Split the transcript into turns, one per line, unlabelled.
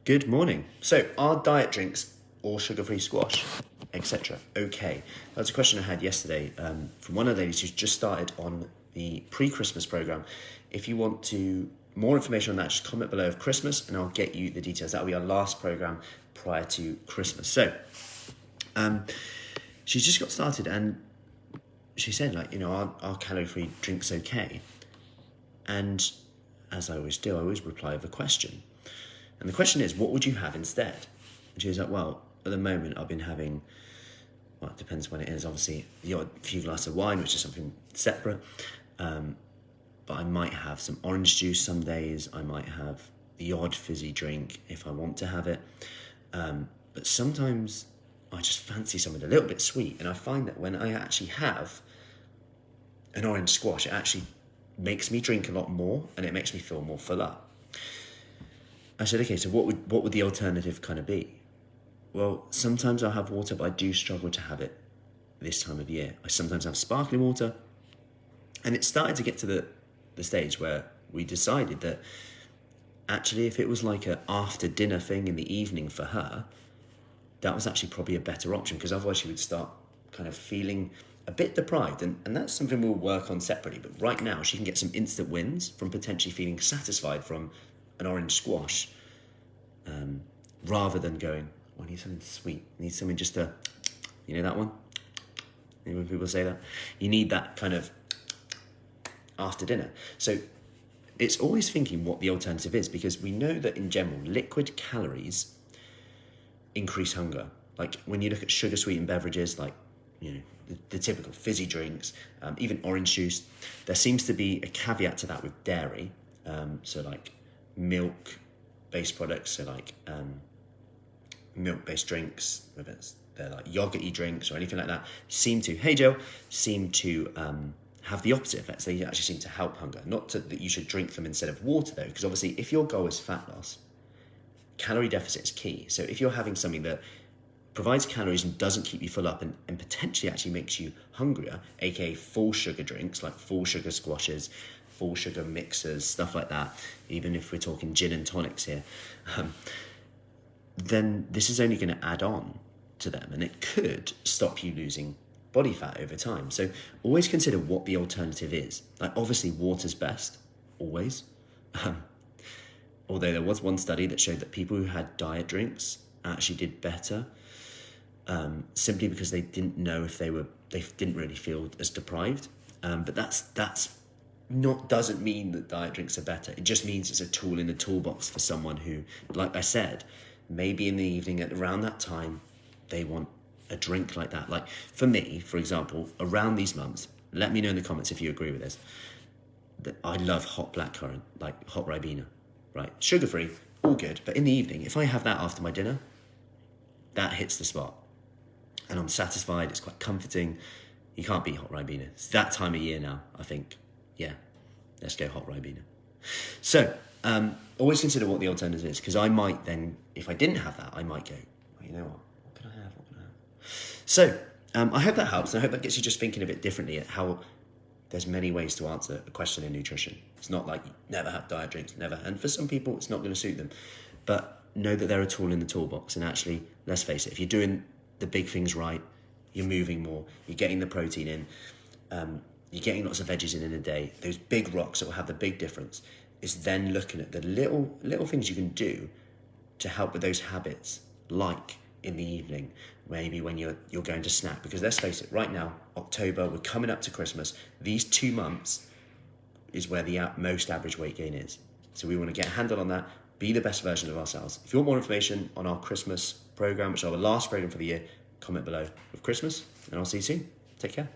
Good morning. So, are diet drinks or sugar-free squash, etc. okay? That's a question I had yesterday from one of the ladies who's just started on the pre-Christmas program. If you want more information on that, just comment below of Christmas and I'll get you the details. That'll be our last program prior to Christmas. So, she's just got started and she said, are calorie-free drinks okay? And as I always do, I always reply with a question. And the question is, what would you have instead? And she was like, well, at the moment I've been having, well, it depends when it is, obviously, the odd few glasses of wine, which is something separate. But I might have some orange juice some days. I might have the odd fizzy drink if I want to have it. But sometimes I just fancy something a little bit sweet. And I find that when I actually have an orange squash, it actually makes me drink a lot more and it makes me feel more full up. I said, okay, so what would the alternative kind of be? Well, sometimes I'll have water, but I do struggle to have it this time of year. I sometimes have sparkling water. And it started to get to the stage where we decided that actually if it was like an after dinner thing in the evening for her, that was actually probably a better option, because otherwise she would start kind of feeling a bit deprived. And that's something we'll work on separately. But right now she can get some instant wins from potentially feeling satisfied from an orange squash, rather than going, oh, I need something sweet. I need something just to, you know that one? You know when people say that? You need that kind of after dinner. So it's always thinking what the alternative is, because we know that in general, liquid calories increase hunger. Like when you look at sugar sweetened beverages, like, the typical fizzy drinks, even orange juice, there seems to be a caveat to that with dairy. So like milk-based products, so like milk-based drinks, whether they're like yogurty drinks or anything like that, seem to have the opposite effects. They actually seem to help hunger. Not that you should drink them instead of water though, because obviously if your goal is fat loss, calorie deficit is key. So if you're having something that provides calories and doesn't keep you full up and potentially actually makes you hungrier, aka full sugar drinks like full sugar squashes, full sugar mixers, stuff like that, even if we're talking gin and tonics here, then this is only going to add on to them and it could stop you losing body fat over time. So always consider what the alternative is. Like obviously water's best, always. Although there was one study that showed that people who had diet drinks actually did better, simply because they didn't know if they didn't really feel as deprived. But that's doesn't mean that diet drinks are better. It just means it's a tool in the toolbox for someone who, like I said, maybe in the evening at around that time, they want a drink like that. Like for me, for example, around these months, let me know in the comments if you agree with this, that I love hot blackcurrant, like hot Ribena, right? Sugar-free, all good. But in the evening, if I have that after my dinner, that hits the spot. And I'm satisfied, it's quite comforting. You can't beat hot Ribena. It's that time of year now, I think. Yeah, let's go hot Ribena. So, always consider what the alternative is, because I might then, if I didn't have that, I might go, well, you know what can I have? So, I hope that helps, and I hope that gets you just thinking a bit differently at how there's many ways to answer a question in nutrition. It's not like you never have diet drinks, never. And for some people, it's not going to suit them. But know that they're a tool in the toolbox, and actually, let's face it, if you're doing the big things right, you're moving more, you're getting the protein in, you're getting lots of veggies in a day, those big rocks that will have the big difference, is then looking at the little things you can do to help with those habits, like in the evening, maybe when you're going to snack. Because let's face it, right now, October, we're coming up to Christmas, these 2 months is where the most average weight gain is. So we want to get a handle on that, be the best version of ourselves. If you want more information on our Christmas program, which is our last program for the year, comment below with Christmas, and I'll see you soon. Take care.